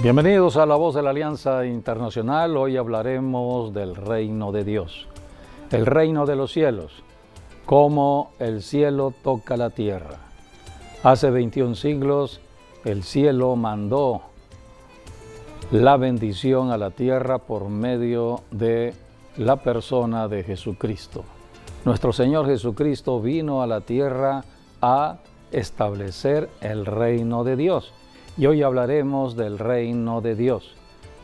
Bienvenidos a La Voz de la Alianza Internacional. Hoy hablaremos del reino de Dios, el reino de los cielos, cómo el cielo toca la tierra. Hace 21 siglos el cielo mandó la bendición a la tierra por medio de la persona de Jesucristo. Nuestro Señor Jesucristo vino a la tierra a establecer el reino de Dios. Y hoy hablaremos del reino de Dios,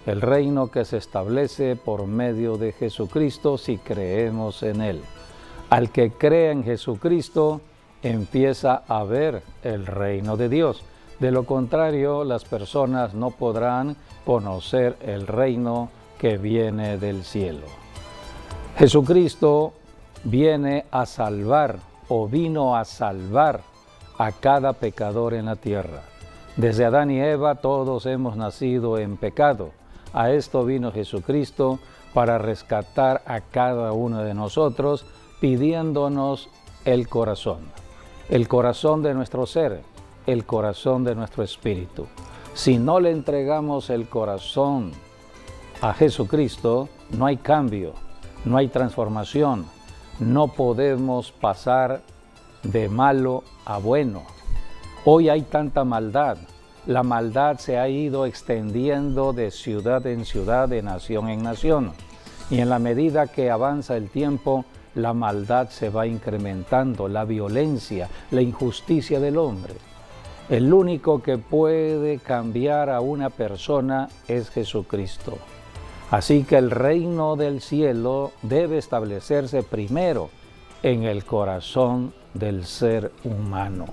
el reino que se establece por medio de Jesucristo si creemos en Él. Al que cree en Jesucristo, empieza a ver el reino de Dios. De lo contrario, las personas no podrán conocer el reino que viene del cielo. Jesucristo viene a salvar o vino a salvar a cada pecador en la tierra. Desde Adán y Eva todos hemos nacido en pecado. A esto vino Jesucristo para rescatar a cada uno de nosotros, pidiéndonos el corazón de nuestro ser, el corazón de nuestro espíritu. Si no le entregamos el corazón a Jesucristo, no hay cambio, no hay transformación, no podemos pasar de malo a bueno. Hoy hay tanta maldad. La maldad se ha ido extendiendo de ciudad en ciudad, de nación en nación. Y en la medida que avanza el tiempo, la maldad se va incrementando, la violencia, la injusticia del hombre. El único que puede cambiar a una persona es Jesucristo. Así que el reino del cielo debe establecerse primero en el corazón del ser humano.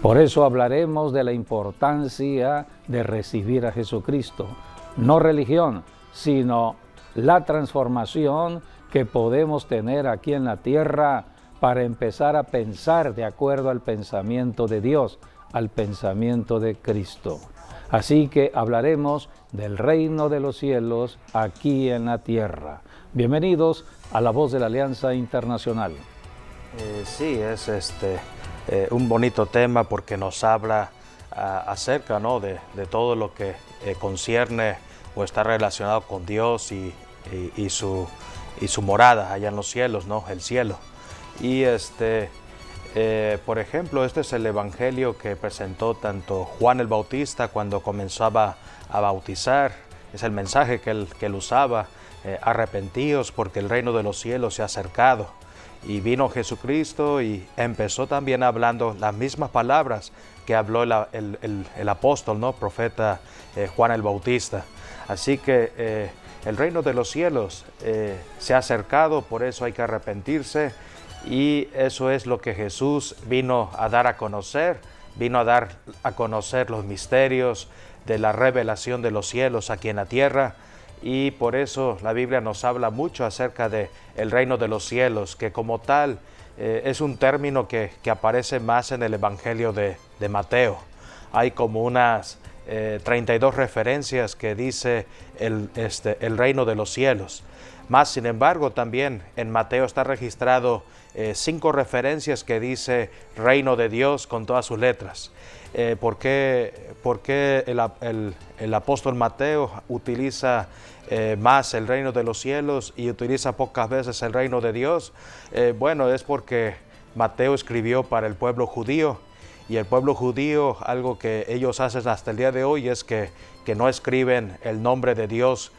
Por eso hablaremos de la importancia de recibir a Jesucristo, no religión, sino la transformación que podemos tener aquí en la tierra para empezar a pensar de acuerdo al pensamiento de Dios, al pensamiento de Cristo. Así que hablaremos del reino de los cielos aquí en la tierra. Bienvenidos a La Voz de la Alianza Internacional. Sí, es un bonito tema porque nos habla acerca, ¿no?, de todo lo que concierne o está relacionado con Dios y su morada allá en los cielos, ¿no?, el cielo. Y por ejemplo, este es el evangelio que presentó tanto Juan el Bautista cuando comenzaba a bautizar. Es el mensaje que él usaba: arrepentíos porque el reino de los cielos se ha acercado. Y vino Jesucristo y empezó también hablando las mismas palabras que habló el apóstol, ¿no?, profeta Juan el Bautista. Así que el reino de los cielos se ha acercado, por eso hay que arrepentirse, y eso es lo que Jesús vino a dar a conocer. Vino a dar a conocer los misterios de la revelación de los cielos aquí en la tierra. Y por eso la Biblia nos habla mucho acerca de el reino de los cielos, que como tal es un término que aparece más en el Evangelio de Mateo. Hay como unas 32 referencias que dice el reino de los cielos. Más sin embargo, también en Mateo está registrado 5 referencias que dice reino de Dios con todas sus letras. ¿Por qué el apóstol Mateo utiliza más el reino de los cielos y utiliza pocas veces el reino de Dios? Bueno, es porque Mateo escribió para el pueblo judío, y el pueblo judío, algo que ellos hacen hasta el día de hoy es que no escriben el nombre de Dios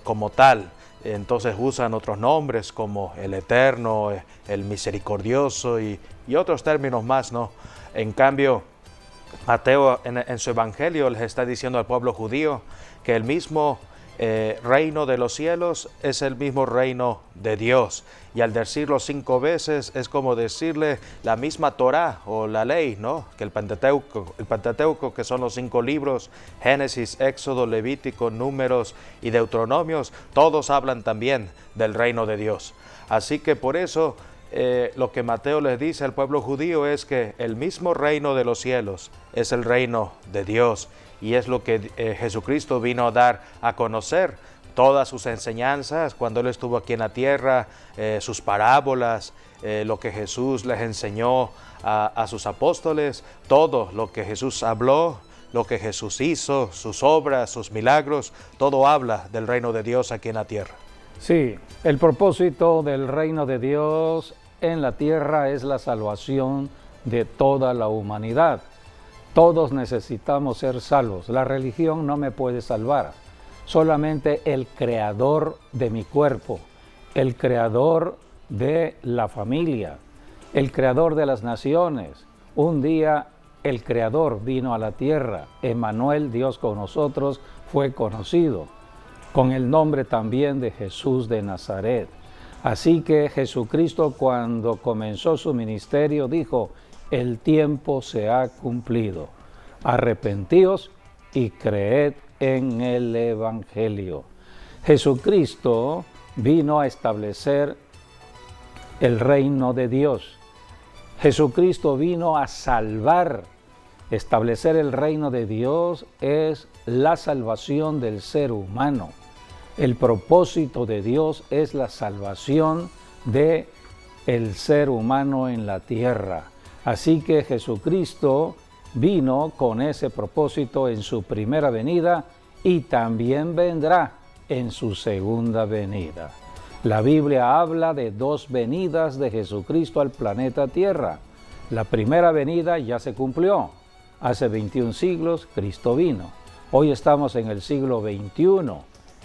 como tal. Entonces usan otros nombres como el Eterno, el Misericordioso y otros términos más, ¿no? En cambio, Mateo en su evangelio les está diciendo al pueblo judío que el mismo reino de los cielos es el mismo reino de Dios, y al decirlo 5 veces es como decirle la misma Torá o la ley, ¿no?, que el Pentateuco, que son los 5 libros, Génesis, Éxodo, Levítico, Números y Deuteronomios, todos hablan también del reino de Dios. Así que por eso lo que Mateo les dice al pueblo judío es que el mismo reino de los cielos es el reino de Dios, y es lo que Jesucristo vino a dar a conocer. Todas sus enseñanzas cuando Él estuvo aquí en la tierra, sus parábolas, lo que Jesús les enseñó a sus apóstoles, todo lo que Jesús habló lo que Jesús hizo, sus obras, sus milagros, todo habla del reino de Dios aquí en la tierra. Sí, el propósito del reino de Dios en la tierra es la salvación de toda la humanidad. Todos necesitamos ser salvos. La religión no me puede salvar. Solamente el creador de mi cuerpo, el creador de la familia, el creador de las naciones. Un día el creador vino a la tierra. Emmanuel, Dios con nosotros, fue conocido con el nombre también de Jesús de Nazaret. Así que Jesucristo, cuando comenzó su ministerio, dijo: el tiempo se ha cumplido. Arrepentíos y creed en el Evangelio. Jesucristo vino a establecer el reino de Dios. Jesucristo vino a salvar. Establecer el reino de Dios es la salvación del ser humano. El propósito de Dios es la salvación del ser humano en la tierra. Así que Jesucristo vino con ese propósito en su primera venida y también vendrá en su segunda venida. La Biblia habla de dos venidas de Jesucristo al planeta Tierra. La primera venida ya se cumplió. Hace 21 siglos Cristo vino. Hoy estamos en el siglo XXI,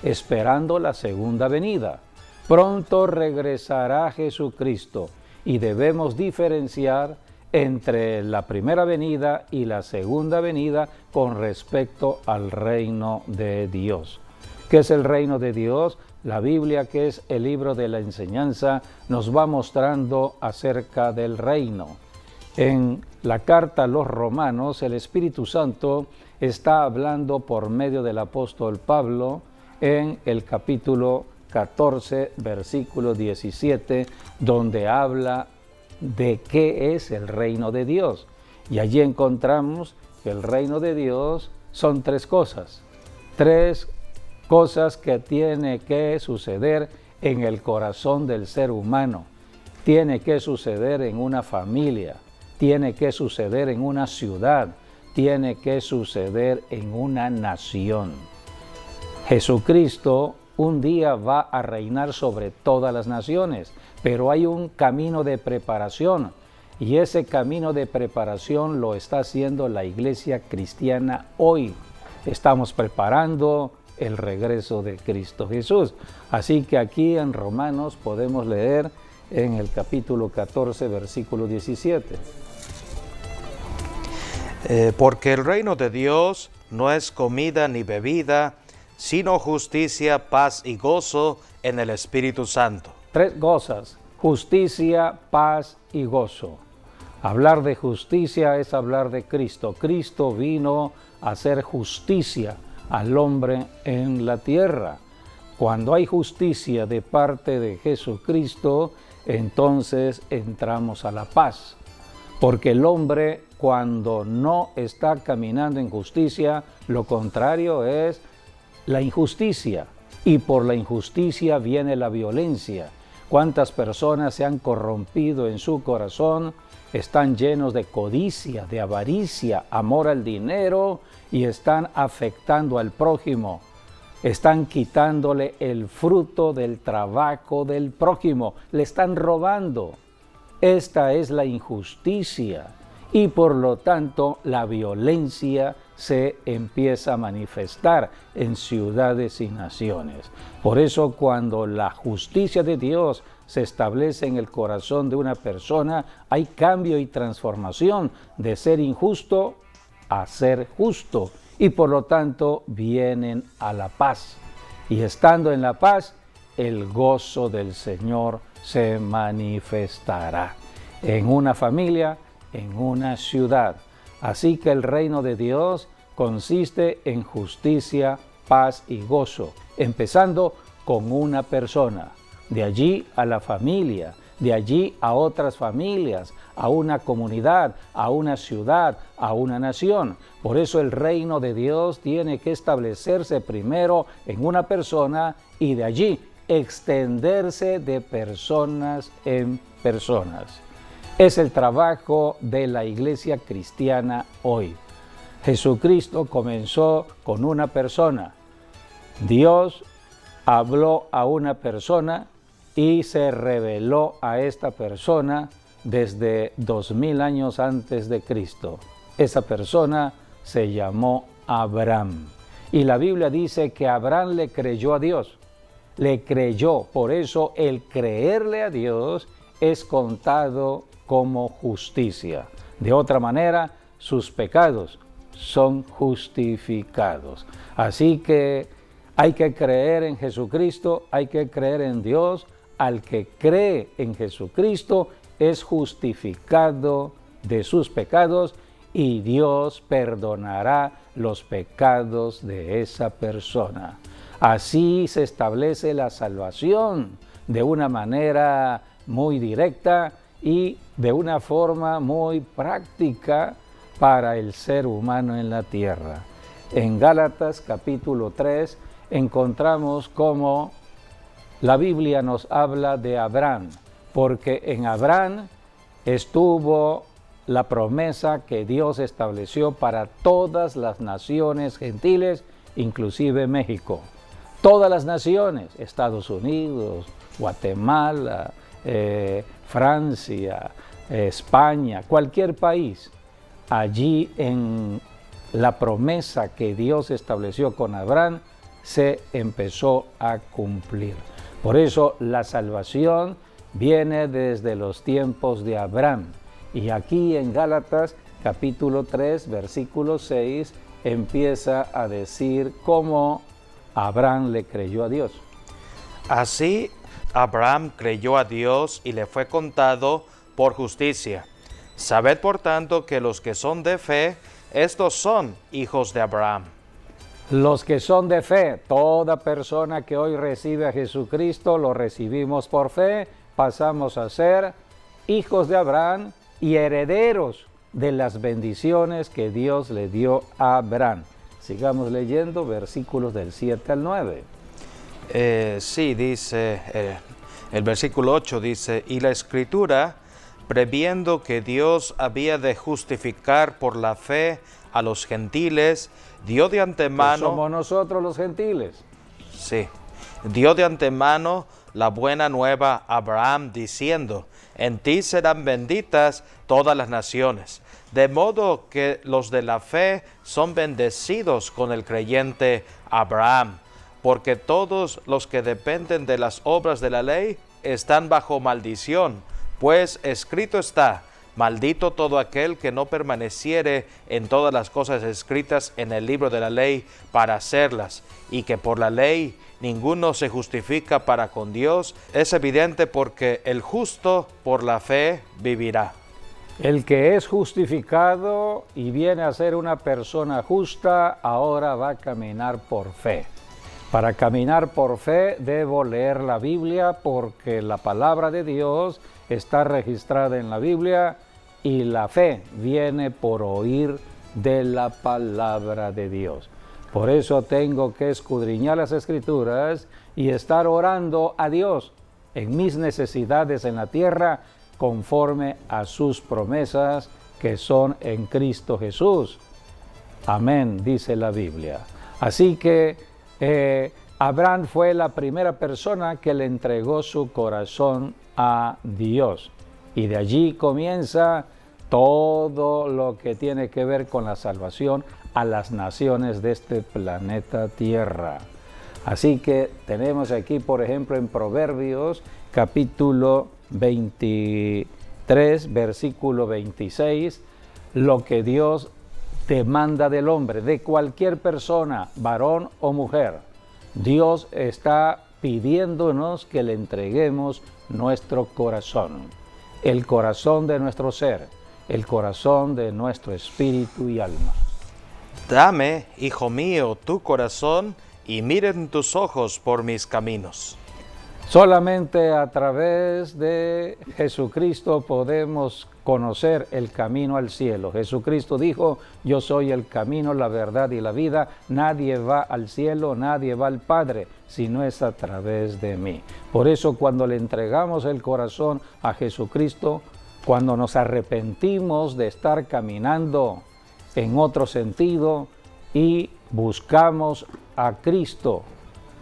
esperando la segunda venida. Pronto regresará Jesucristo y debemos diferenciar entre la primera venida y la segunda venida con respecto al reino de Dios. ¿Qué es el reino de Dios? La Biblia, que es el libro de la enseñanza, nos va mostrando acerca del reino. En la carta a los Romanos, el Espíritu Santo está hablando por medio del apóstol Pablo en el capítulo 14, versículo 17, donde habla de qué es el reino de Dios. Y allí encontramos que el reino de Dios son tres cosas que tiene que suceder en el corazón del ser humano. Tiene que suceder en una familia, tiene que suceder en una ciudad, tiene que suceder en una nación. Jesucristo un día va a reinar sobre todas las naciones, pero hay un camino de preparación, y ese camino de preparación lo está haciendo la iglesia cristiana hoy. Estamos preparando el regreso de Cristo Jesús. Así que aquí en Romanos podemos leer en el capítulo 14, versículo 17. Porque el reino de Dios no es comida ni bebida, sino justicia, paz y gozo en el Espíritu Santo. Tres cosas: justicia, paz y gozo. Hablar de justicia es hablar de Cristo. Cristo vino a hacer justicia al hombre en la tierra. Cuando hay justicia de parte de Jesucristo, entonces entramos a la paz. Porque el hombre, cuando no está caminando en justicia, lo contrario es la injusticia. Y por la injusticia viene la violencia. ¿Cuántas personas se han corrompido en su corazón? Están llenos de codicia, de avaricia, amor al dinero, y están afectando al prójimo. Están quitándole el fruto del trabajo del prójimo. Le están robando. Esta es la injusticia, y por lo tanto la violencia se empieza a manifestar en ciudades y naciones. Por eso, cuando la justicia de Dios se establece en el corazón de una persona, hay cambio y transformación de ser injusto a ser justo, y por lo tanto vienen a la paz. Y estando en la paz, el gozo del Señor se manifestará en una familia, en una ciudad. Así que el reino de Dios consiste en justicia, paz y gozo, empezando con una persona, de allí a la familia, de allí a otras familias, a una comunidad, a una ciudad, a una nación. Por eso el reino de Dios tiene que establecerse primero en una persona y de allí extenderse de personas en personas. Es el trabajo de la iglesia cristiana hoy. Jesucristo comenzó con una persona. Dios habló a una persona y se reveló a esta persona desde 2000 años antes de Cristo. Esa persona se llamó Abraham. Y la Biblia dice que Abraham le creyó a Dios. Le creyó. Por eso el creerle a Dios es contado como justicia. De otra manera, sus pecados son justificados. Así que hay que creer en Jesucristo, hay que creer en Dios. Al que cree en Jesucristo es justificado de sus pecados y Dios perdonará los pecados de esa persona. Así se establece la salvación de una manera muy directa y de una forma muy práctica para el ser humano en la tierra. En Gálatas capítulo 3 encontramos cómo la Biblia nos habla de Abraham, porque en Abraham estuvo la promesa que Dios estableció para todas las naciones gentiles, inclusive México. Todas las naciones, Estados Unidos, Guatemala, Francia, España, cualquier país. Allí en la promesa que Dios estableció con Abraham se empezó a cumplir. Por eso la salvación viene desde los tiempos de Abraham. Y aquí en Gálatas capítulo 3, versículo 6, empieza a decir cómo Abraham le creyó a Dios. Así Abraham creyó a Dios y le fue contado por justicia. Sabed por tanto que los que son de fe, estos son hijos de Abraham. Los que son de fe, toda persona que hoy recibe a Jesucristo, lo recibimos por fe, pasamos a ser hijos de Abraham y herederos de las bendiciones que Dios le dio a Abraham. Sigamos leyendo versículos del 7 al 9. Sí, dice, el versículo 8 dice, y la Escritura, previendo que Dios había de justificar por la fe a los gentiles, dio de antemano... ¿Somos nosotros los gentiles? Sí, dio de antemano la buena nueva a Abraham, diciendo, en ti serán benditas todas las naciones. De modo que los de la fe son bendecidos con el creyente Abraham, porque todos los que dependen de las obras de la ley están bajo maldición, pues escrito está, maldito todo aquel que no permaneciere en todas las cosas escritas en el libro de la ley para hacerlas, y que por la ley ninguno se justifica para con Dios, es evidente porque el justo por la fe vivirá. El que es justificado y viene a ser una persona justa, ahora va a caminar por fe. Para caminar por fe debo leer la Biblia porque la palabra de Dios está registrada en la Biblia y la fe viene por oír de la palabra de Dios. Por eso tengo que escudriñar las Escrituras y estar orando a Dios en mis necesidades en la tierra conforme a sus promesas que son en Cristo Jesús. Amén, dice la Biblia. Así que Abraham fue la primera persona que le entregó su corazón a Dios. Y de allí comienza todo lo que tiene que ver con la salvación a las naciones de este planeta Tierra. Así que tenemos aquí, por ejemplo, en Proverbios, capítulo 23, versículo 26, lo que Dios demanda del hombre, de cualquier persona, varón o mujer. Dios está pidiéndonos que le entreguemos nuestro corazón, el corazón de nuestro ser, el corazón de nuestro espíritu y alma. Dame, hijo mío, tu corazón, y miren tus ojos por mis caminos. Solamente a través de Jesucristo podemos conocer el camino al cielo. Jesucristo dijo, yo soy el camino, la verdad y la vida. Nadie va al cielo, nadie va al Padre, si no es a través de mí. Por eso cuando le entregamos el corazón a Jesucristo, cuando nos arrepentimos de estar caminando en otro sentido y buscamos a Cristo,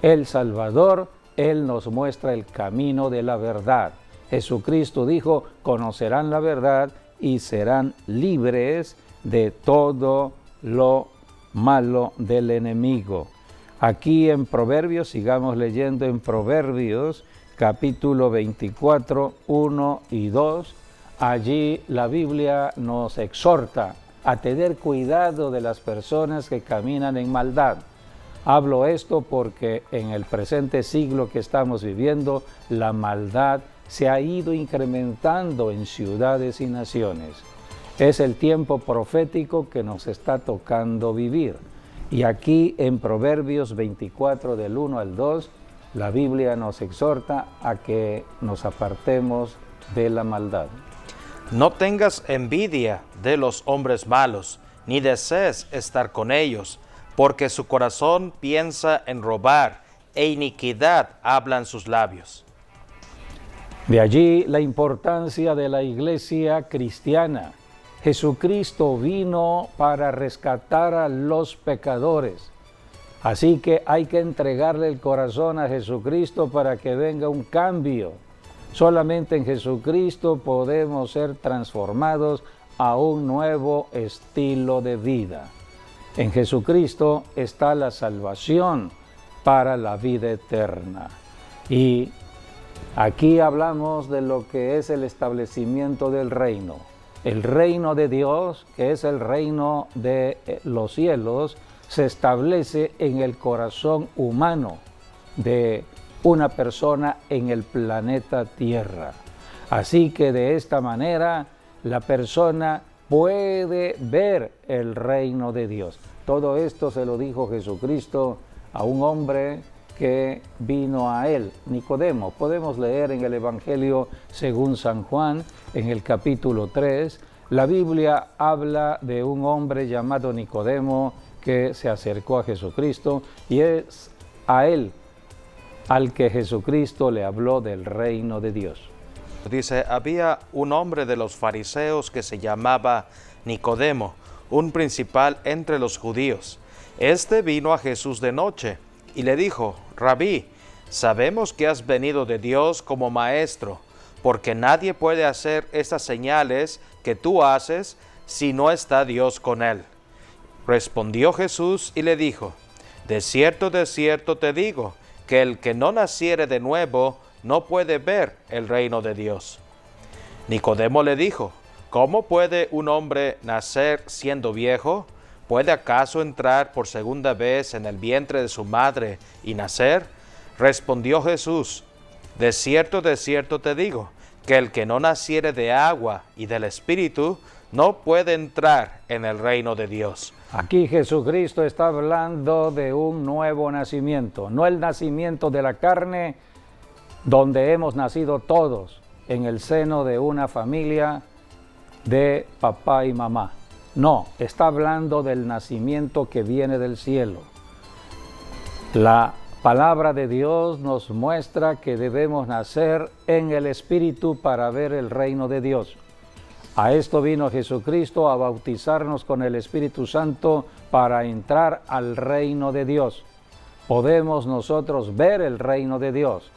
el Salvador. Él nos muestra el camino de la verdad. Jesucristo dijo: conocerán la verdad y serán libres de todo lo malo del enemigo. Aquí en Proverbios, sigamos leyendo en Proverbios, capítulo 24, 1 y 2. Allí la Biblia nos exhorta a tener cuidado de las personas que caminan en maldad. Hablo esto porque en el presente siglo que estamos viviendo, la maldad se ha ido incrementando en ciudades y naciones. Es el tiempo profético que nos está tocando vivir. Y aquí en Proverbios 24, del 1 al 2, la Biblia nos exhorta a que nos apartemos de la maldad. No tengas envidia de los hombres malos, ni desees estar con ellos, porque su corazón piensa en robar, e iniquidad hablan sus labios. De allí la importancia de la iglesia cristiana. Jesucristo vino para rescatar a los pecadores. Así que hay que entregarle el corazón a Jesucristo para que venga un cambio. Solamente en Jesucristo podemos ser transformados a un nuevo estilo de vida. En Jesucristo está la salvación para la vida eterna. Y aquí hablamos de lo que es el establecimiento del reino. El reino de Dios, que es el reino de los cielos, se establece en el corazón humano de una persona en el planeta Tierra. Así que de esta manera la persona puede ver el reino de Dios. Todo esto se lo dijo Jesucristo a un hombre que vino a él, Nicodemo. Podemos leer en el Evangelio según San Juan, en el capítulo 3, la Biblia habla de un hombre llamado Nicodemo que se acercó a Jesucristo, y es a él al que Jesucristo le habló del reino de Dios. Dice: había un hombre de los fariseos que se llamaba Nicodemo, un principal entre los judíos. Este vino a Jesús de noche y le dijo: Rabí, sabemos que has venido de Dios como maestro, porque nadie puede hacer estas señales que tú haces si no está Dios con él. Respondió Jesús y le dijo: de cierto te digo, que el que no naciere de nuevo no puede ver el reino de Dios. Nicodemo le dijo: ¿cómo puede un hombre nacer siendo viejo? ¿Puede acaso entrar por segunda vez en el vientre de su madre y nacer? Respondió Jesús: de cierto te digo, que el que no naciere de agua y del Espíritu no puede entrar en el reino de Dios. Aquí Jesucristo está hablando de un nuevo nacimiento, no el nacimiento de la carne, donde hemos nacido todos en el seno de una familia de papá y mamá. No, está hablando del nacimiento que viene del cielo. La palabra de Dios nos muestra que debemos nacer en el Espíritu para ver el reino de Dios. A esto vino Jesucristo, a bautizarnos con el Espíritu Santo para entrar al reino de Dios. Podemos nosotros ver el reino de Dios.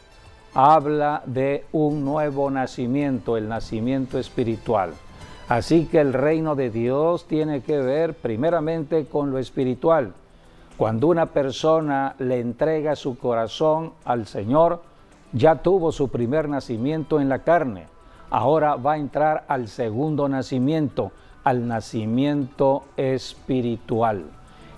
Habla de un nuevo nacimiento, el nacimiento espiritual. Así que el reino de Dios tiene que ver primeramente con lo espiritual. Cuando una persona le entrega su corazón al Señor, ya tuvo su primer nacimiento en la carne. Ahora va a entrar al segundo nacimiento, al nacimiento espiritual.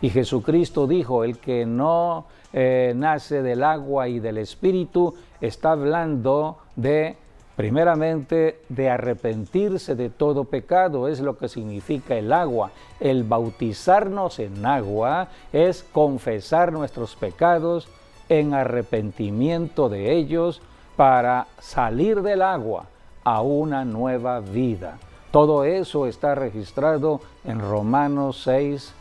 Y Jesucristo dijo: el que no nace del agua y del Espíritu, está hablando de, primeramente, de arrepentirse de todo pecado. Es lo que significa el agua. El bautizarnos en agua es confesar nuestros pecados en arrepentimiento de ellos para salir del agua a una nueva vida. Todo eso está registrado en Romanos 6,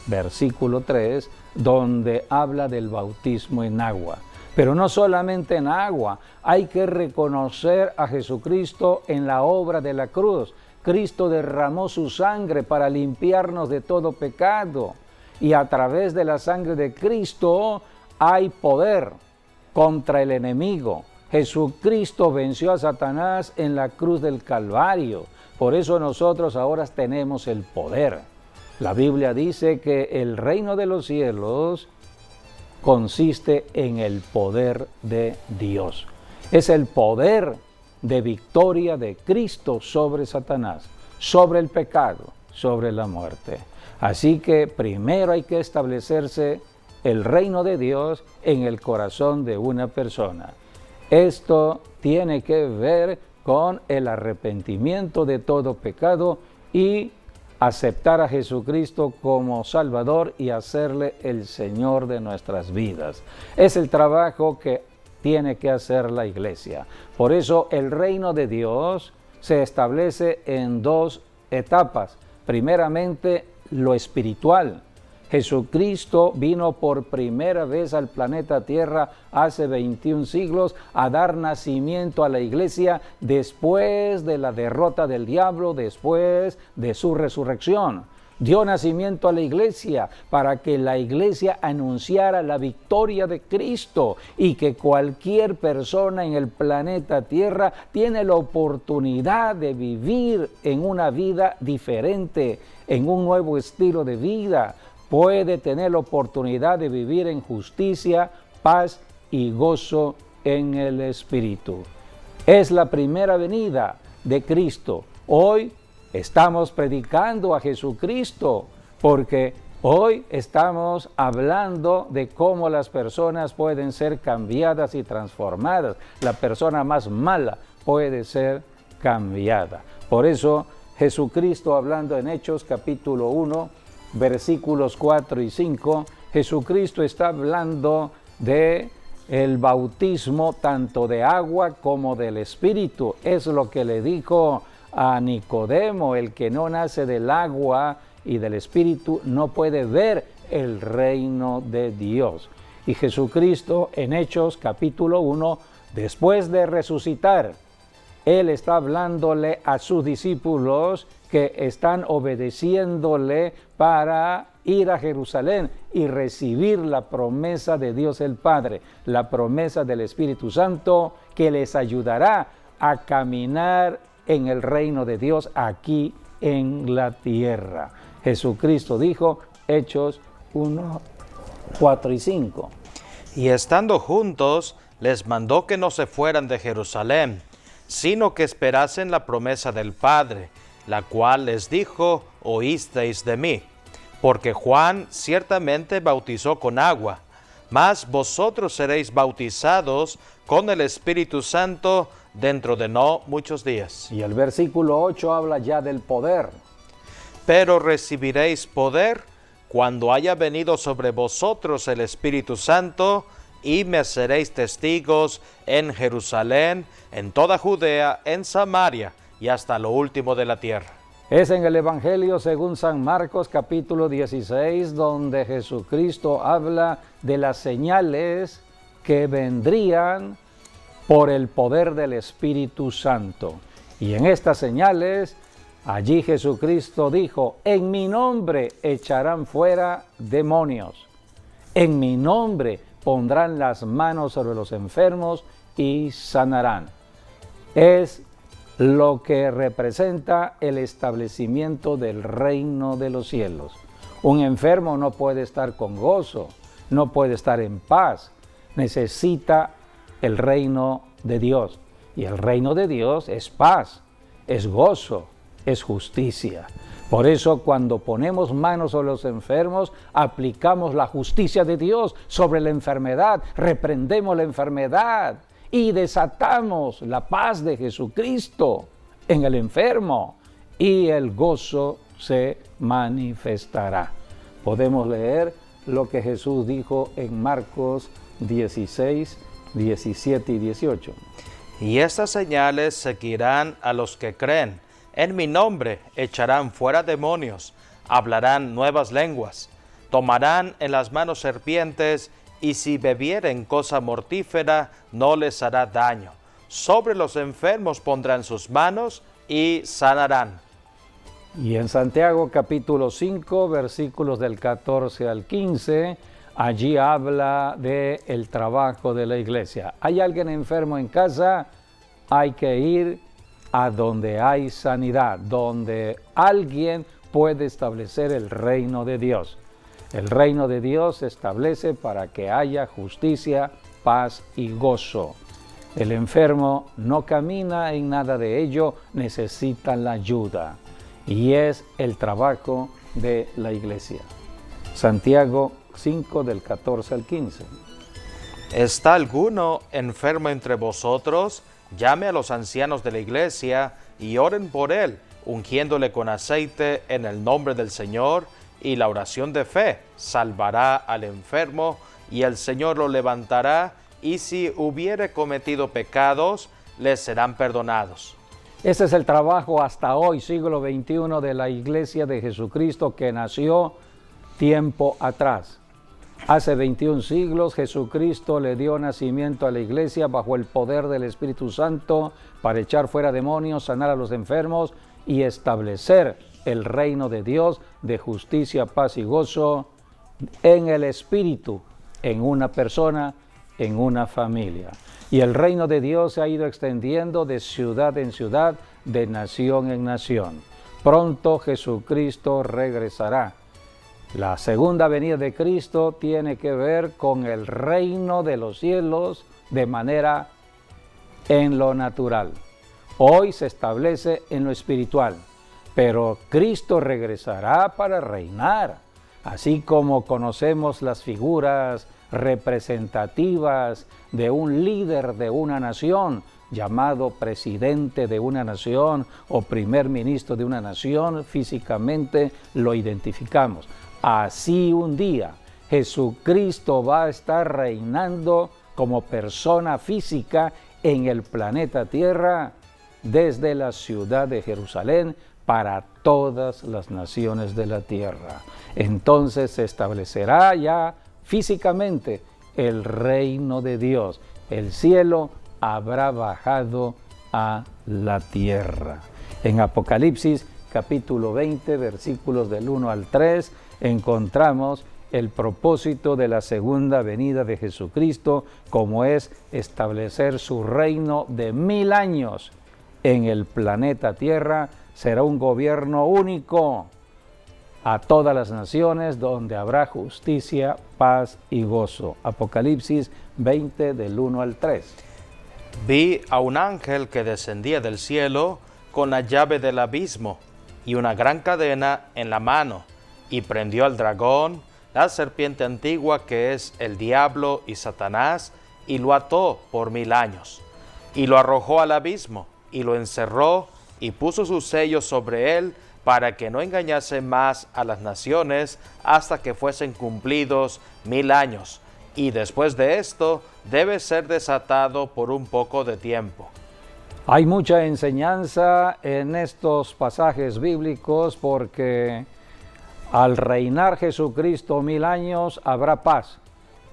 versículo 3, donde habla del bautismo en agua. Pero no solamente en agua, hay que reconocer a Jesucristo en la obra de la cruz. Cristo derramó su sangre para limpiarnos de todo pecado. Y a través de la sangre de Cristo hay poder contra el enemigo. Jesucristo venció a Satanás en la cruz del Calvario. Por eso nosotros ahora tenemos el poder. La Biblia dice que el reino de los cielos consiste en el poder de Dios. Es el poder de victoria de Cristo sobre Satanás, sobre el pecado, sobre la muerte. Así que primero hay que establecerse el reino de Dios en el corazón de una persona. Esto tiene que ver con el arrepentimiento de todo pecado y aceptar a Jesucristo como Salvador y hacerle el Señor de nuestras vidas. Es el trabajo que tiene que hacer la iglesia. Por eso el reino de Dios se establece en dos etapas. Primeramente, lo espiritual. Jesucristo vino por primera vez al planeta Tierra hace 21 siglos a dar nacimiento a la iglesia después de la derrota del diablo, después de su resurrección. Dio nacimiento a la iglesia para que la iglesia anunciara la victoria de Cristo y que cualquier persona en el planeta Tierra tiene la oportunidad de vivir en una vida diferente, en un nuevo estilo de vida. Puede tener la oportunidad de vivir en justicia, paz y gozo en el Espíritu. Es la primera venida de Cristo. Hoy estamos predicando a Jesucristo porque hoy estamos hablando de cómo las personas pueden ser cambiadas y transformadas. La persona más mala puede ser cambiada. Por eso Jesucristo, hablando en Hechos capítulo 1, versículos 4 y 5, Jesucristo está hablando de el bautismo tanto de agua como del Espíritu. Es lo que le dijo a Nicodemo: el que no nace del agua y del Espíritu no puede ver el reino de Dios. Y Jesucristo en Hechos capítulo 1, después de resucitar, Él está hablándole a sus discípulos que están obedeciéndole para ir a Jerusalén y recibir la promesa de Dios el Padre, la promesa del Espíritu Santo que les ayudará a caminar en el reino de Dios aquí en la tierra. Jesucristo dijo, Hechos 1, 4 y 5. Y estando juntos, les mandó que no se fueran de Jerusalén, sino que esperasen la promesa del Padre, la cual les dijo, oísteis de mí. Porque Juan ciertamente bautizó con agua, mas vosotros seréis bautizados con el Espíritu Santo dentro de no muchos días. Y el versículo 8 habla ya del poder. Pero recibiréis poder cuando haya venido sobre vosotros el Espíritu Santo, y me seréis testigos en Jerusalén, en toda Judea, en Samaria y hasta lo último de la tierra. Es en el Evangelio según San Marcos capítulo 16 donde Jesucristo habla de las señales que vendrían por el poder del Espíritu Santo. Y en estas señales, allí Jesucristo dijo, en mi nombre echarán fuera demonios, en mi nombre pondrán las manos sobre los enfermos y sanarán. Es lo que representa el establecimiento del reino de los cielos. Un enfermo no puede estar con gozo, no puede estar en paz, necesita el reino de Dios. Y el reino de Dios es paz, es gozo, es justicia. Por eso cuando ponemos manos sobre los enfermos, aplicamos la justicia de Dios sobre la enfermedad, reprendemos la enfermedad y desatamos la paz de Jesucristo en el enfermo y el gozo se manifestará. Podemos leer lo que Jesús dijo en Marcos 16, 17 y 18. Y estas señales seguirán a los que creen. En mi nombre echarán fuera demonios, hablarán nuevas lenguas, tomarán en las manos serpientes, y si bebieren cosa mortífera, no les hará daño. Sobre los enfermos pondrán sus manos y sanarán. Y en Santiago capítulo 5, versículos del 14 al 15, allí habla de el trabajo de la iglesia. ¿Hay alguien enfermo en casa? Hay que ir a donde hay sanidad, donde alguien puede establecer el reino de Dios. El reino de Dios se establece para que haya justicia, paz y gozo. El enfermo no camina en nada de ello, necesita la ayuda. Y es el trabajo de la iglesia. Santiago 5 del 14 al 15. ¿Está alguno enfermo entre vosotros? Llame a los ancianos de la iglesia y oren por él, ungiéndole con aceite en el nombre del Señor, y la oración de fe salvará al enfermo, y el Señor lo levantará, y si hubiere cometido pecados, les serán perdonados. Ese es el trabajo hasta hoy, siglo XXI, de la Iglesia de Jesucristo que nació tiempo atrás. Hace 21 siglos Jesucristo le dio nacimiento a la iglesia bajo el poder del Espíritu Santo para echar fuera demonios, sanar a los enfermos y establecer el reino de Dios de justicia, paz y gozo en el Espíritu, en una persona, en una familia. Y el reino de Dios se ha ido extendiendo de ciudad en ciudad, de nación en nación. Pronto Jesucristo regresará. La segunda venida de Cristo tiene que ver con el reino de los cielos de manera en lo natural. Hoy se establece en lo espiritual, pero Cristo regresará para reinar. Así como conocemos las figuras representativas de un líder de una nación, llamado presidente de una nación o primer ministro de una nación, físicamente lo identificamos. Así un día Jesucristo va a estar reinando como persona física en el planeta Tierra desde la ciudad de Jerusalén para todas las naciones de la tierra. Entonces se establecerá ya físicamente el reino de Dios. El cielo habrá bajado a la tierra. En Apocalipsis capítulo 20, versículos del 1 al 3, encontramos el propósito de la segunda venida de Jesucristo, como es establecer su reino de 1000 años en el planeta Tierra. Será un gobierno único a todas las naciones, donde habrá justicia, paz y gozo. Apocalipsis 20 del 1 al 3. Vi a un ángel que descendía del cielo con la llave del abismo y una gran cadena en la mano, y prendió al dragón, la serpiente antigua que es el diablo y Satanás, y lo ató por 1000 años, y lo arrojó al abismo, y lo encerró, y puso sus sellos sobre él, para que no engañase más a las naciones hasta que fuesen cumplidos 1000 años, y después de esto debe ser desatado por un poco de tiempo. Hay mucha enseñanza en estos pasajes bíblicos, porque al reinar Jesucristo 1000 años habrá paz.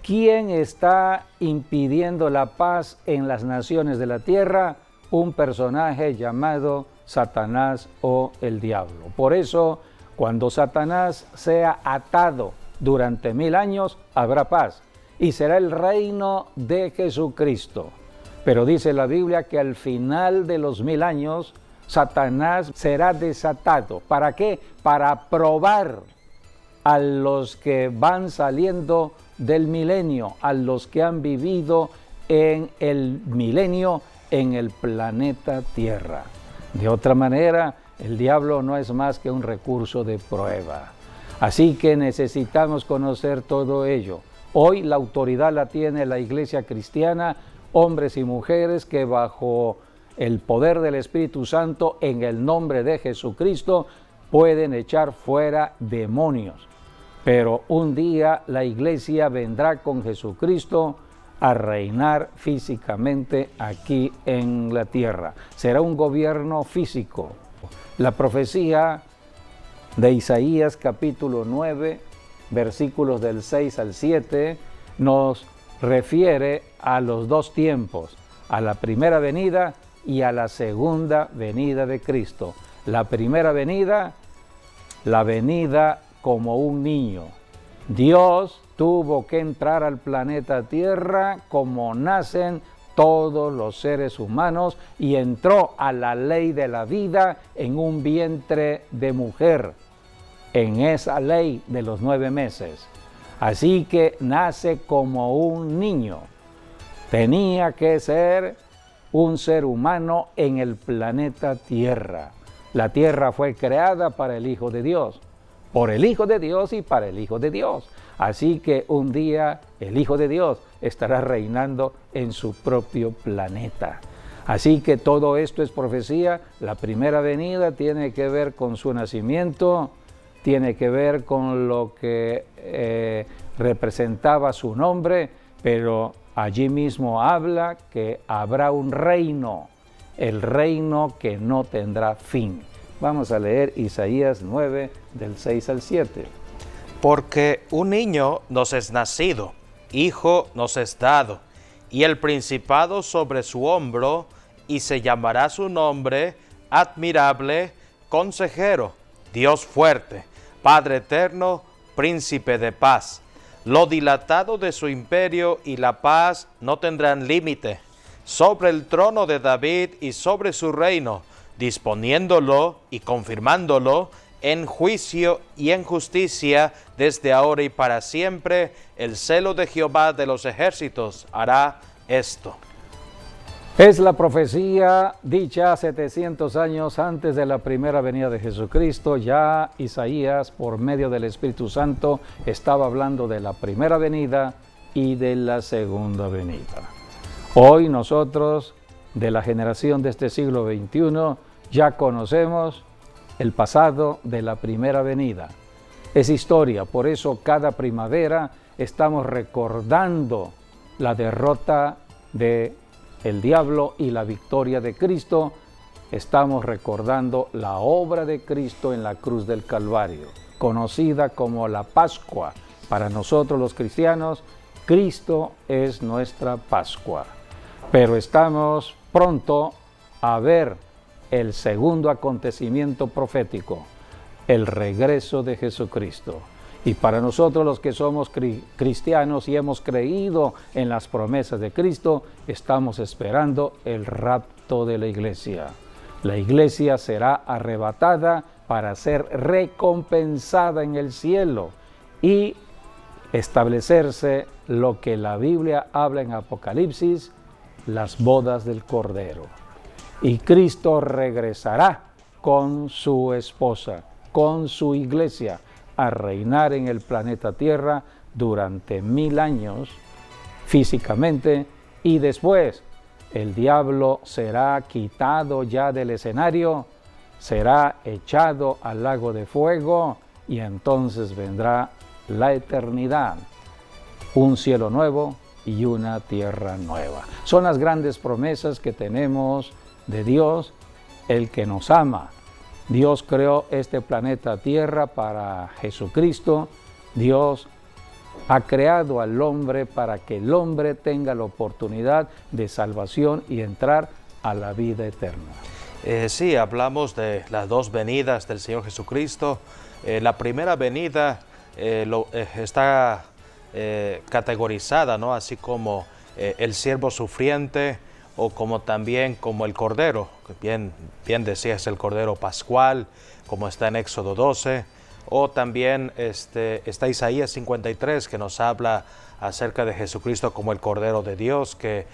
¿Quién está impidiendo la paz en las naciones de la tierra? Un personaje llamado Satanás o el diablo. Por eso, cuando Satanás sea atado durante 1000 años, habrá paz y será el reino de Jesucristo. Pero dice la Biblia que al final de los 1000 años, Satanás será desatado. ¿Para qué? Para probar a los que van saliendo del milenio, a los que han vivido en el milenio en el planeta Tierra. De otra manera, el diablo no es más que un recurso de prueba. Así que necesitamos conocer todo ello. Hoy la autoridad la tiene la Iglesia cristiana, hombres y mujeres que bajo el poder del Espíritu Santo, en el nombre de Jesucristo, pueden echar fuera demonios. Pero un día la Iglesia vendrá con Jesucristo a reinar físicamente aquí en la tierra. Será un gobierno físico. La profecía de Isaías capítulo 9, versículos del 6 al 7, nos refiere a los dos tiempos, a la primera venida y a la segunda venida de Cristo. La primera venida la venida como un niño. Dios tuvo que entrar al planeta Tierra como nacen todos los seres humanos y entró a la ley de la vida en un vientre de mujer, en esa ley de los 9 meses. Así que nace como un niño. Tenía que ser un ser humano en el planeta Tierra. La Tierra fue creada para el Hijo de Dios, por el Hijo de Dios y para el Hijo de Dios. Así que un día el Hijo de Dios estará reinando en su propio planeta. Así que todo esto es profecía. La primera venida tiene que ver con su nacimiento, tiene que ver con lo que representaba su nombre, pero allí mismo habla que habrá un reino, el reino que no tendrá fin. Vamos a leer Isaías 9, del 6 al 7. Porque un niño nos es nacido, hijo nos es dado, y el principado sobre su hombro, y se llamará su nombre admirable, consejero, Dios fuerte, Padre eterno, príncipe de paz. Lo dilatado de su imperio y la paz no tendrán límite, sobre el trono de David y sobre su reino, disponiéndolo y confirmándolo en juicio y en justicia desde ahora y para siempre. El celo de Jehová de los ejércitos hará esto. Es la profecía dicha 700 años antes de la primera venida de Jesucristo. Ya Isaías, por medio del Espíritu Santo, estaba hablando de la primera venida y de la segunda venida. Hoy nosotros, de la generación de este siglo XXI, ya conocemos el pasado de la primera venida. Es historia, por eso cada primavera estamos recordando la derrota de el diablo y la victoria de Cristo. Estamos recordando la obra de Cristo en la cruz del Calvario, conocida como la Pascua. Para nosotros los cristianos, Cristo es nuestra Pascua. Pero estamos pronto a ver el segundo acontecimiento profético, el regreso de Jesucristo. Y para nosotros los que somos cristianos y hemos creído en las promesas de Cristo, estamos esperando el rapto de la iglesia. La iglesia será arrebatada para ser recompensada en el cielo y establecerse lo que la Biblia habla en Apocalipsis, las bodas del Cordero. Y Cristo regresará con su esposa, con su iglesia, a reinar en el planeta Tierra durante 1000 años físicamente, y después el diablo será quitado ya del escenario, será echado al lago de fuego y entonces vendrá la eternidad, un cielo nuevo y una tierra nueva. Son las grandes promesas que tenemos de Dios, el que nos ama. Dios creó este planeta Tierra para Jesucristo. Dios ha creado al hombre para que el hombre tenga la oportunidad de salvación y entrar a la vida eterna. Sí, hablamos de las dos venidas del Señor Jesucristo. La primera venida está categorizada, ¿no? Así como el siervo sufriente, o como también como el Cordero, que bien decías, el Cordero Pascual, como está en Éxodo 12, o también está Isaías 53, que nos habla acerca de Jesucristo como el Cordero de Dios, que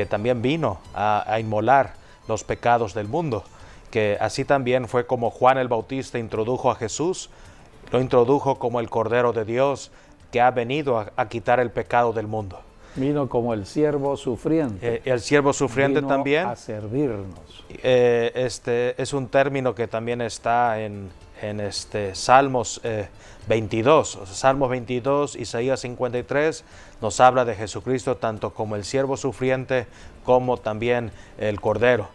también vino a inmolar los pecados del mundo, que así también fue como Juan el Bautista introdujo a Jesús, lo introdujo como el Cordero de Dios, que ha venido a quitar el pecado del mundo. Vino como el siervo sufriente. El siervo sufriente vino también. A servirnos. Es un término que también está en Salmos 22. O sea, Salmos 22, Isaías 53, nos habla de Jesucristo tanto como el siervo sufriente como también el Cordero.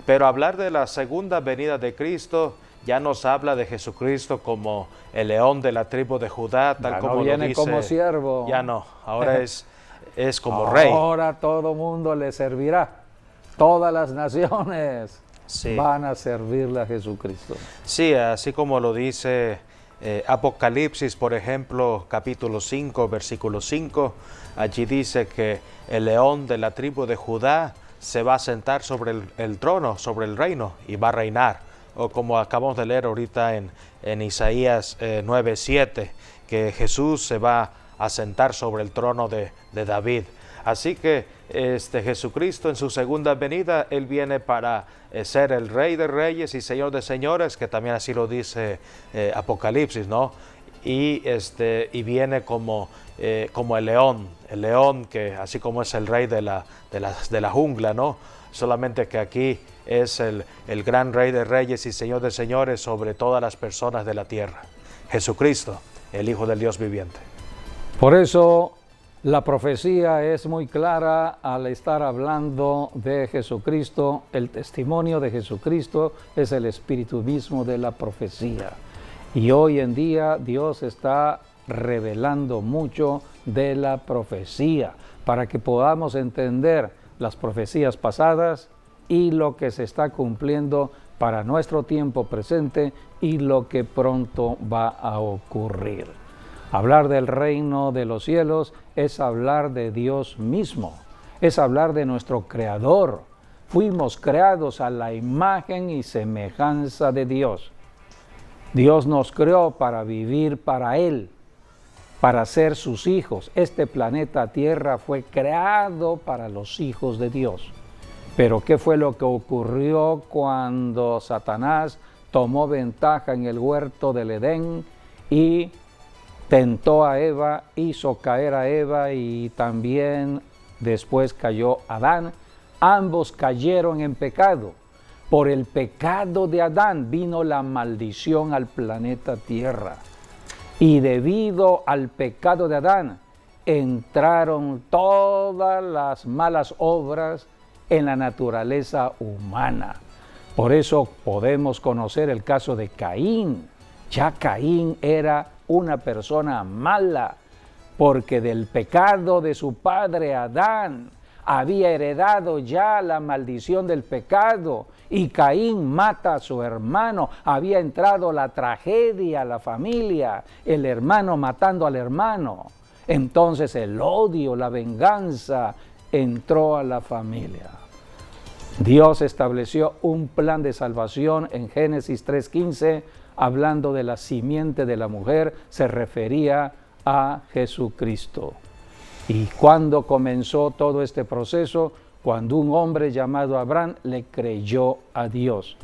Pero hablar de la segunda venida de Cristo ya nos habla de Jesucristo como el león de la tribu de Judá, tal Ya como no viene lo dice. como siervo. Ya no, ahora es como rey. Ahora todo mundo le servirá. Todas las naciones Sí. van a servirle a Jesucristo. Sí, así como lo dice Apocalipsis, por ejemplo, capítulo 5, versículo 5, allí dice que el león de la tribu de Judá se va a sentar sobre el trono, sobre el reino, y va a reinar. O como acabamos de leer ahorita en Isaías 9:7, que Jesús se va a sentar sobre el trono de David. Así que Jesucristo en su segunda venida, Él viene para ser el Rey de Reyes y Señor de Señores, que también así lo dice Apocalipsis, ¿no? Y viene como el león que así como es el rey de la jungla, ¿no? Solamente que aquí es el gran Rey de Reyes y Señor de Señores sobre todas las personas de la tierra. Jesucristo, el Hijo del Dios viviente. Por eso la profecía es muy clara al estar hablando de Jesucristo. El testimonio de Jesucristo es el espíritu mismo de la profecía. Y hoy en día Dios está revelando mucho de la profecía para que podamos entender las profecías pasadas y lo que se está cumpliendo para nuestro tiempo presente y lo que pronto va a ocurrir. Hablar del reino de los cielos es hablar de Dios mismo, es hablar de nuestro Creador. Fuimos creados a la imagen y semejanza de Dios. Dios nos creó para vivir para Él, para ser sus hijos. Este planeta Tierra fue creado para los hijos de Dios. Pero ¿qué fue lo que ocurrió cuando Satanás tomó ventaja en el huerto del Edén y tentó a Eva, hizo caer a Eva y también después cayó Adán? Ambos cayeron en pecado. Por el pecado de Adán vino la maldición al planeta Tierra. Y debido al pecado de Adán, entraron todas las malas obras en la naturaleza humana. Por eso podemos conocer el caso de Caín. Ya Caín era una persona mala, porque del pecado de su padre Adán había heredado ya la maldición del pecado, y Caín mata a su hermano. Había entrado la tragedia a la familia, el hermano matando al hermano. Entonces el odio, la venganza entró a la familia. Dios estableció un plan de salvación en Génesis 3:15, hablando de la simiente de la mujer, se refería a Jesucristo. Y cuando comenzó todo este proceso, cuando un hombre llamado Abraham le creyó a Dios.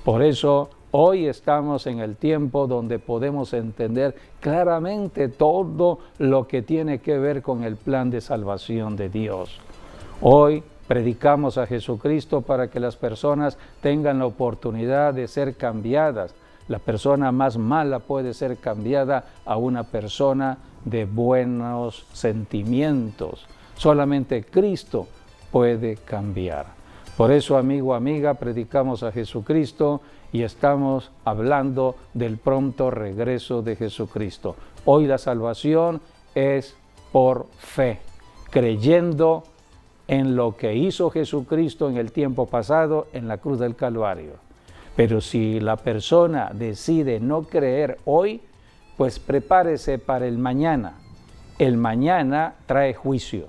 Por eso hoy estamos en el tiempo donde podemos entender claramente todo lo que tiene que ver con el plan de salvación de Dios. Hoy predicamos a Jesucristo para que las personas tengan la oportunidad de ser cambiadas. La persona más mala puede ser cambiada a una persona de buenos sentimientos. Solamente Cristo puede cambiar. Por eso, amigo, amiga, predicamos a Jesucristo y estamos hablando del pronto regreso de Jesucristo. Hoy la salvación es por fe, creyendo en lo que hizo Jesucristo en el tiempo pasado en la cruz del Calvario. Pero si la persona decide no creer hoy, pues prepárese para el mañana. El mañana trae juicio.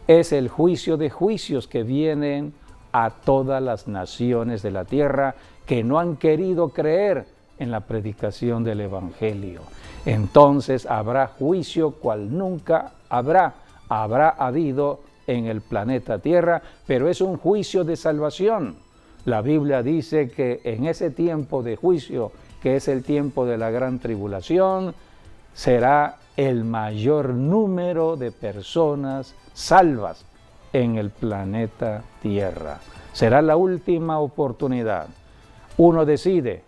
Es el juicio de juicios que vienen a todas las naciones de la tierra que no han querido creer en la predicación del Evangelio. Entonces habrá juicio cual nunca habrá habido en el planeta Tierra, pero es un juicio de salvación. La Biblia dice que en ese tiempo de juicio, que es el tiempo de la gran tribulación, será el mayor número de personas salvas en el planeta Tierra. Será la última oportunidad. Uno decide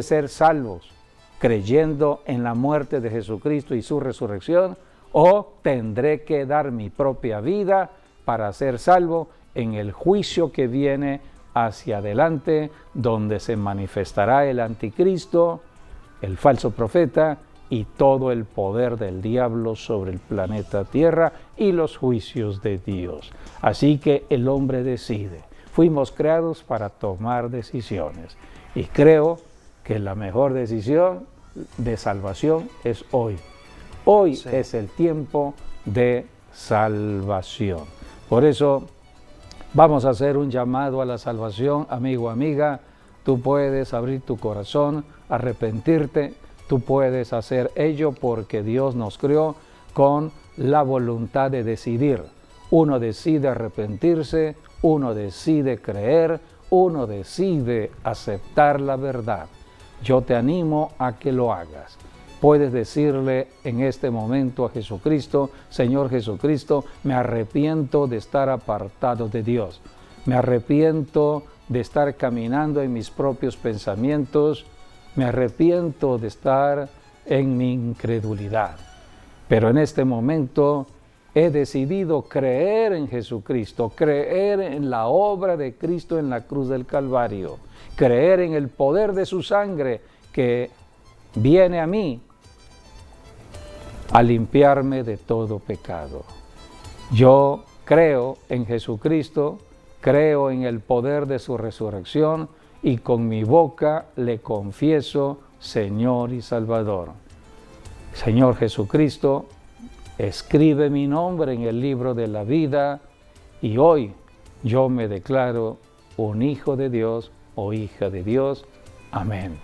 ser salvos creyendo en la muerte de Jesucristo y su resurrección, o tendré que dar mi propia vida para ser salvo en el juicio que viene hacia adelante, donde se manifestará el anticristo, el falso profeta y todo el poder del diablo sobre el planeta Tierra y los juicios de Dios. Así que el hombre decide. Fuimos creados para tomar decisiones y creo que la mejor decisión de salvación es hoy. Hoy Sí. es el tiempo de salvación. Por eso vamos a hacer un llamado a la salvación, amigo, amiga. Tú puedes abrir tu corazón, arrepentirte. Tú puedes hacer ello porque Dios nos creó con la voluntad de decidir. Uno decide arrepentirse, uno decide creer, uno decide aceptar la verdad. Yo te animo a que lo hagas. Puedes decirle en este momento a Jesucristo: Señor Jesucristo, me arrepiento de estar apartado de Dios. Me arrepiento de estar caminando en mis propios pensamientos. Me arrepiento de estar en mi incredulidad. Pero en este momento he decidido creer en Jesucristo, creer en la obra de Cristo en la cruz del Calvario, creer en el poder de su sangre que viene a mí a limpiarme de todo pecado. Yo creo en Jesucristo, creo en el poder de su resurrección y con mi boca le confieso Señor y Salvador. Señor Jesucristo, escribe mi nombre en el libro de la vida y hoy yo me declaro un hijo de Dios o hija de Dios. Amén.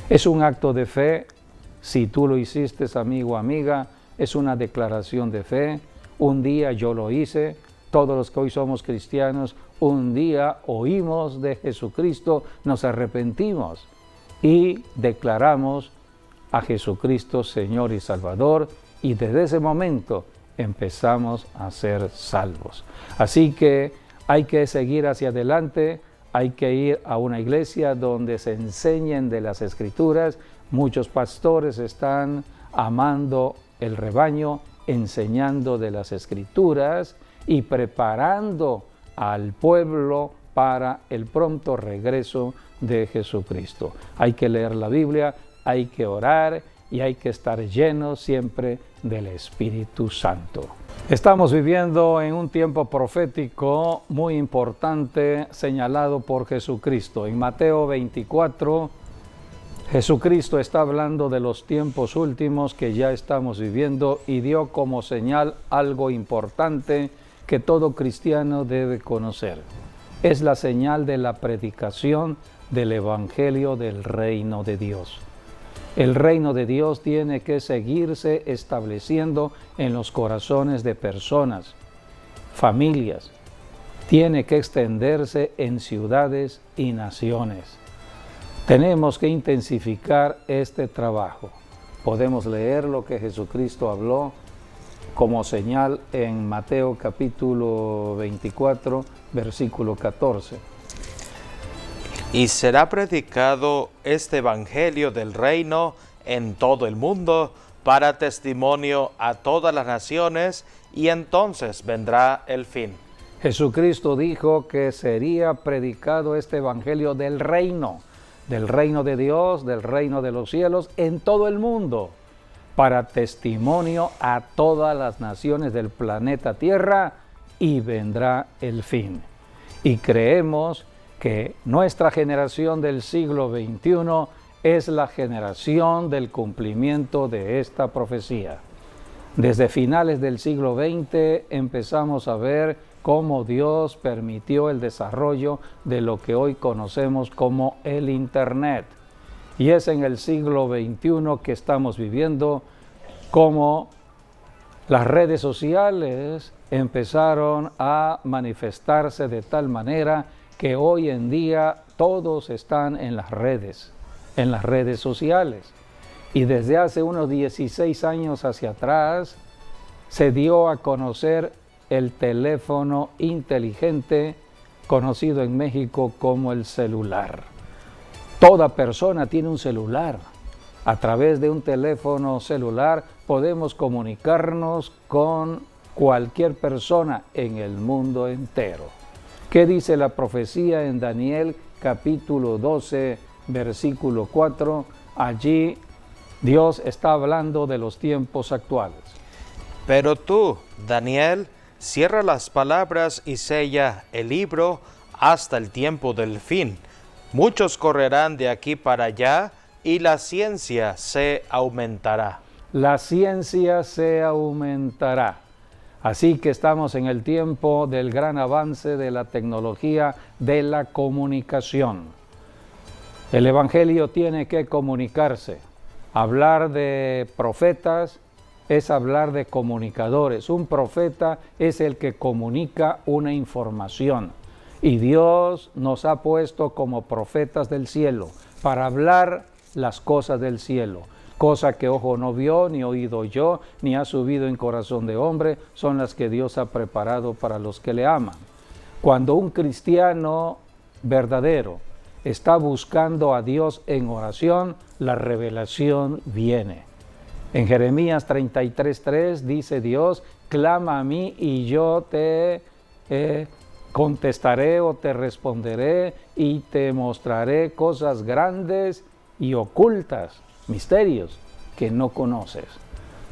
Es un acto de fe. Si tú lo hiciste, amigo o amiga, es una declaración de fe. Un día yo lo hice. Todos los que hoy somos cristianos, un día oímos de Jesucristo, nos arrepentimos y declaramos a Jesucristo Señor y Salvador, y desde ese momento empezamos a ser salvos. Así que hay que seguir hacia adelante, hay que ir a una iglesia donde se enseñen de las Escrituras. Muchos pastores están amando el rebaño, enseñando de las Escrituras y preparando al pueblo para el pronto regreso de Jesucristo. Hay que leer la Biblia, hay que orar y hay que estar llenos siempre del Espíritu Santo. Estamos viviendo en un tiempo profético muy importante señalado por Jesucristo. En Mateo 24, Jesucristo está hablando de los tiempos últimos que ya estamos viviendo y dio como señal algo importante que todo cristiano debe conocer. Es la señal de la predicación del Evangelio del Reino de Dios. El reino de Dios tiene que seguirse estableciendo en los corazones de personas, familias. Tiene que extenderse en ciudades y naciones. Tenemos que intensificar este trabajo. Podemos leer lo que Jesucristo habló como señal en Mateo capítulo 24, versículo 14. Y será predicado este evangelio del reino en todo el mundo para testimonio a todas las naciones, y entonces vendrá el fin. Jesucristo dijo que sería predicado este evangelio del reino de Dios, del reino de los cielos, en todo el mundo, para testimonio a todas las naciones del planeta Tierra, y vendrá el fin. Y creemos que nuestra generación del siglo XXI es la generación del cumplimiento de esta profecía. Desde finales del siglo XX empezamos a ver cómo Dios permitió el desarrollo de lo que hoy conocemos como el Internet. Y es en el siglo XXI que estamos viviendo cómo las redes sociales empezaron a manifestarse de tal manera que hoy en día todos están en las redes sociales. Y desde hace unos 16 años hacia atrás se dio a conocer el teléfono inteligente, conocido en México como el celular. Toda persona tiene un celular. A través de un teléfono celular podemos comunicarnos con cualquier persona en el mundo entero. ¿Qué dice la profecía en Daniel capítulo 12, versículo 4? Allí Dios está hablando de los tiempos actuales. Pero tú, Daniel, cierra las palabras y sella el libro hasta el tiempo del fin. Muchos correrán de aquí para allá, y la ciencia se aumentará. La ciencia se aumentará. Así que estamos en el tiempo del gran avance de la tecnología de la comunicación. El Evangelio tiene que comunicarse. Hablar de profetas es hablar de comunicadores. Un profeta es el que comunica una información. Y Dios nos ha puesto como profetas del cielo para hablar las cosas del cielo. Cosa que ojo no vio, ni oído oyó, ni ha subido en corazón de hombre, son las que Dios ha preparado para los que le aman. Cuando un cristiano verdadero está buscando a Dios en oración, la revelación viene. En Jeremías 33:3 dice Dios, clama a mí y yo te contestaré o te responderé y te mostraré cosas grandes y ocultas, misterios que no conoces.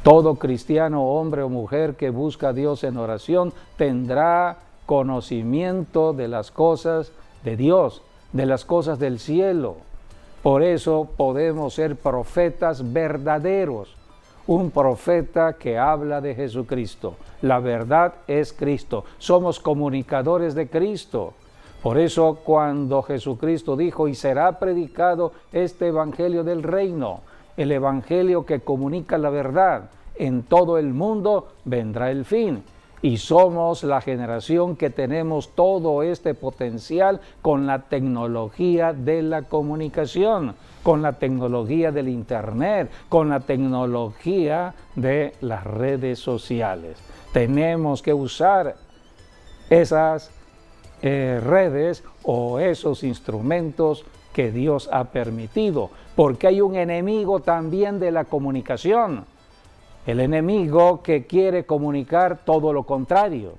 Todo cristiano, hombre o mujer que busca a Dios en oración tendrá conocimiento de las cosas de Dios, de las cosas del cielo. Por eso podemos ser profetas verdaderos. Un profeta que habla de Jesucristo. La verdad es Cristo. Somos comunicadores de Cristo. Por eso cuando Jesucristo dijo, y será predicado este evangelio del reino, el evangelio que comunica la verdad, en todo el mundo vendrá el fin. Y somos la generación que tenemos todo este potencial con la tecnología de la comunicación, con la tecnología del internet, con la tecnología de las redes sociales. Tenemos que usar esas redes o esos instrumentos que Dios ha permitido, porque hay un enemigo también de la comunicación. El enemigo que quiere comunicar todo lo contrario.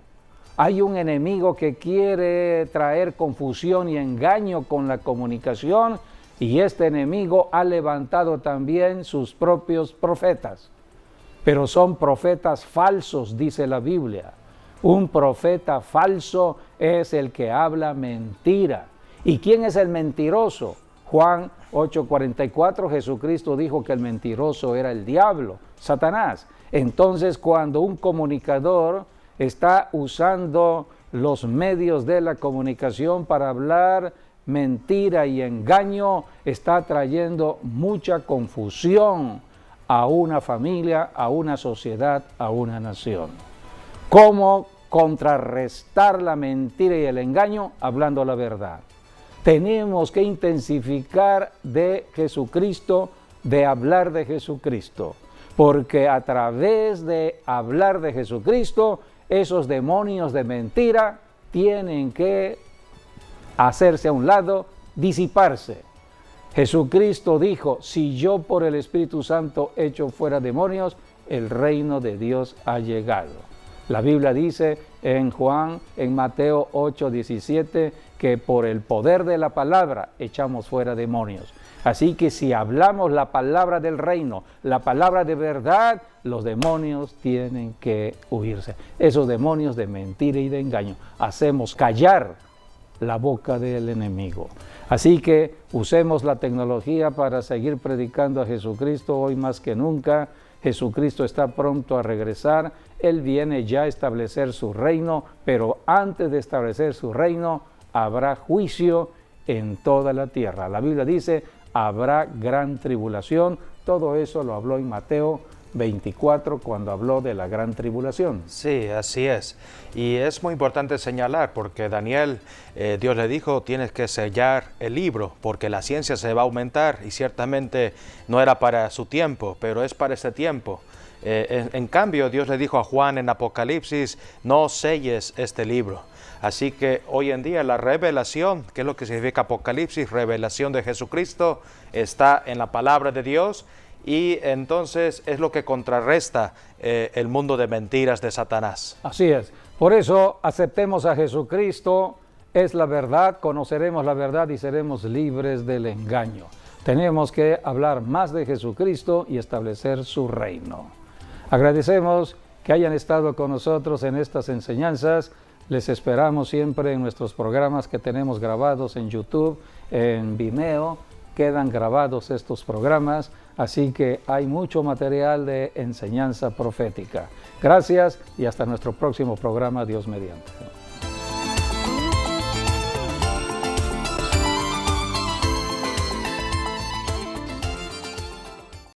Hay un enemigo que quiere traer confusión y engaño con la comunicación, y este enemigo ha levantado también sus propios profetas. Pero son profetas falsos, dice la Biblia. Un profeta falso es el que habla mentira. ¿Y quién es el mentiroso? Juan 8:44, Jesucristo dijo que el mentiroso era el diablo, Satanás. Entonces, cuando un comunicador está usando los medios de la comunicación para hablar mentira y engaño, está trayendo mucha confusión a una familia, a una sociedad, a una nación. ¿Cómo contrarrestar la mentira y el engaño? Hablando la verdad. Tenemos que intensificar de Jesucristo, de hablar de Jesucristo, porque a través de hablar de Jesucristo, esos demonios de mentira tienen que hacerse a un lado, disiparse. Jesucristo dijo, si yo por el Espíritu Santo echo fuera demonios, el reino de Dios ha llegado. La Biblia dice en Mateo 8:17, que por el poder de la palabra echamos fuera demonios. Así que si hablamos la palabra del reino, la palabra de verdad, los demonios tienen que huirse. Esos demonios de mentira y de engaño. Hacemos callar la boca del enemigo. Así que usemos la tecnología para seguir predicando a Jesucristo hoy más que nunca. Jesucristo está pronto a regresar. Él viene ya a establecer su reino, pero antes de establecer su reino, habrá juicio en toda la tierra. La Biblia dice, habrá gran tribulación. Todo eso lo habló en Mateo 24 cuando habló de la gran tribulación. Sí, así es. Y es muy importante señalar porque Daniel, Dios le dijo, tienes que sellar el libro porque la ciencia se va a aumentar y ciertamente no era para su tiempo, pero es para este tiempo. En cambio, Dios le dijo a Juan en Apocalipsis, no selles este libro. Así que hoy en día la revelación, que es lo que significa Apocalipsis, revelación de Jesucristo, está en la palabra de Dios y entonces es lo que contrarresta el mundo de mentiras de Satanás. Así es. Por eso aceptemos a Jesucristo, es la verdad, conoceremos la verdad y seremos libres del engaño. Tenemos que hablar más de Jesucristo y establecer su reino. Agradecemos que hayan estado con nosotros en estas enseñanzas. Les esperamos siempre en nuestros programas que tenemos grabados en YouTube, en Vimeo, quedan grabados estos programas, así que hay mucho material de enseñanza profética. Gracias y hasta nuestro próximo programa, Dios mediante.